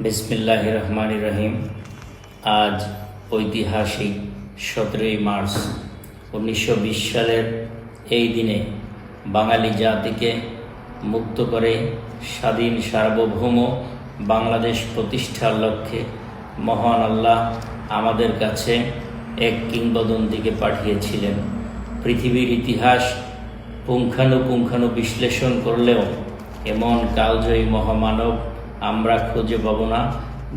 বিসমিল্লাহির রহমানির রহিম। আজ ঐতিহাসিক 17ই মার্চ 1920 সালের এই দিনে বাঙালি জাতিকে মুক্ত করে স্বাধীন সার্বভৌম বাংলাদেশ প্রতিষ্ঠার লক্ষ্যে মহান আল্লাহ আমাদের কাছে এক কিংবদন্তিকে পাঠিয়েছিলেন। পৃথিবীর ইতিহাস পুঙ্খানুপুঙ্খানু বিশ্লেষণ করলেও এমন কালজয়ী মহামানব আমরা খুঁজে পাব না,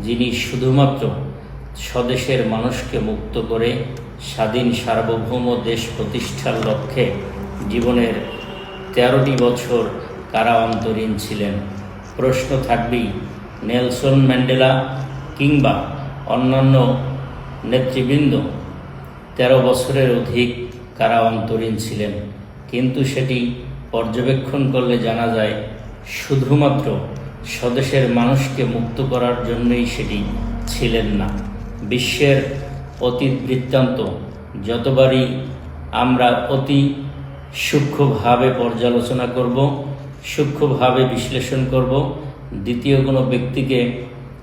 যিনি শুধুমাত্র স্বদেশের মানুষকে মুক্ত করে স্বাধীন সার্বভৌম দেশ প্রতিষ্ঠার লক্ষ্যে জীবনের 13টি বছর কারা অন্তরীণ ছিলেন। প্রশ্ন থাকবেই, নেলসন ম্যান্ডেলা কিংবা অন্যান্য নেতৃবৃন্দ 13 বছরের অধিক কারা অন্তরীণ ছিলেন, কিন্তু সেটি পর্যবেক্ষণ করলে জানা যায় শুধুমাত্র স্বদেশের মানুষকে মুক্ত করার জন্যই সেটি ছিলেন না। বিশ্বের অতীত বৃত্তান্ত যতবারই আমরা অতি সূক্ষ্মভাবে পর্যালোচনা করব, সূক্ষ্মভাবে বিশ্লেষণ করব, দ্বিতীয় কোনো ব্যক্তিকে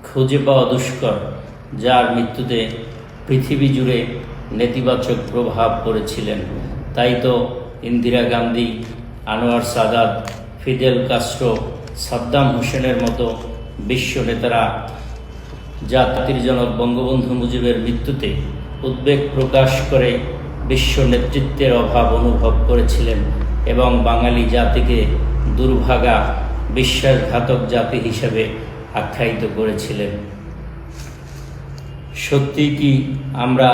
খুঁজে পাওয়া দুষ্কর যার মৃত্যুতে পৃথিবী জুড়ে নেতিবাচক প্রভাব পড়েছিলেন। তাই তো ইন্দিরা গান্ধী, আনোয়ার সাদাত, ফিদেল কাস্ট্রো, সাদ্দাম হোসেনের মতো বিশ্ব নেতারা জাতির জনক বঙ্গবন্ধু মুজিবের মৃত্যুতে উদ্বেগ প্রকাশ করে বিশ্ব নেতৃত্বের অভাব অনুভব করেছিলেন এবং বাঙালি জাতিকে দুর্ভাগা বিশ্বাসঘাতক জাতি হিসেবে আখ্যায়িত করেছিলেন। সত্যি কি আমরা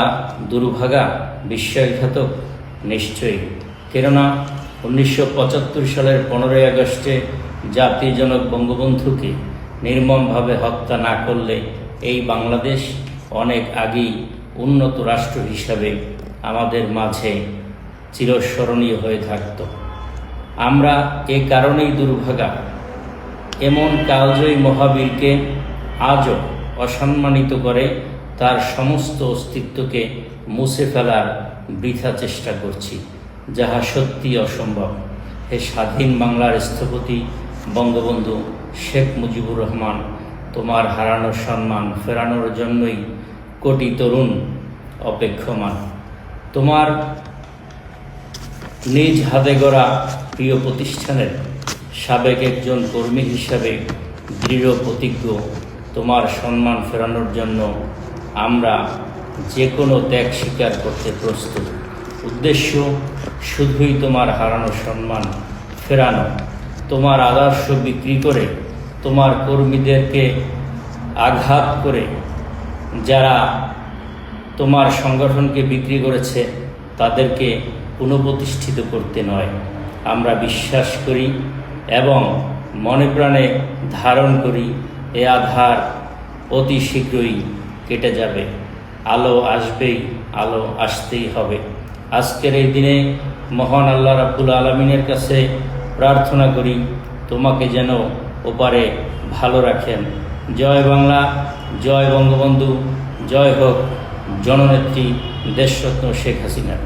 দুর্ভাগা বিশ্বাসঘাতক? নিশ্চয়ই। কেননা 1975 সালের 15ই আগস্টে জাতির জনক বঙ্গবন্ধুকে নির্মমভাবে হত্যা না করলে এই বাংলাদেশ অনেক আগেই উন্নত রাষ্ট্র হিসাবে আমাদের মাঝে চিরস্মরণীয় হয়ে থাকত। আমরা এ কারণেই দুর্ভাগা, এমন কালজয়ী মহাবীরকে আজও অসম্মানিত করে তার সমস্ত অস্তিত্বকে মুছে ফেলার বৃথা চেষ্টা করছি, যাহা সত্যি অসম্ভব। হে স্বাধীন বাংলার স্থপতি বঙ্গবন্ধু শেখ মুজিবুর রহমান, তোমার হারানো সম্মান ফেরানোর জন্যই কোটি তরুণ অপেক্ষমান। তোমার নিজ হাতে গড়া প্রিয় প্রতিষ্ঠানের সাবেক একজন কর্মী হিসাবে দৃঢ় প্রতিজ্ঞ, তোমার সম্মান ফেরানোর জন্য আমরা যে কোনো ত্যাগ স্বীকার করতে প্রস্তুত। উদ্দেশ্য শুধুই তোমার হারানো সম্মান ফেরানো। তোমার আদর্শ বিক্রি করে, তোমার কর্মীদেরকে আঘাত করে যারা তোমার সংগঠনকে বিক্রি করেছে তাদেরকে পুনঃপ্রতিষ্ঠিত করতে নয়। আমরা বিশ্বাস করি এবং মনে প্রাণে ধারণ করি এ আধার অতি শীঘ্রই কেটে যাবে। আলো আসবেই, আলো আসতেই হবে। আজকের এই দিনে মহান আল্লাহ রাব্বুল আলামিনের কাছে প্রার্থনা করি তোমাকে যেন ওপারে ভালো রাখেন। জয় বাংলা, জয় বঙ্গবন্ধু, জয় হোক জননেত্রী দেশরত্ন শেখ হাসিনা।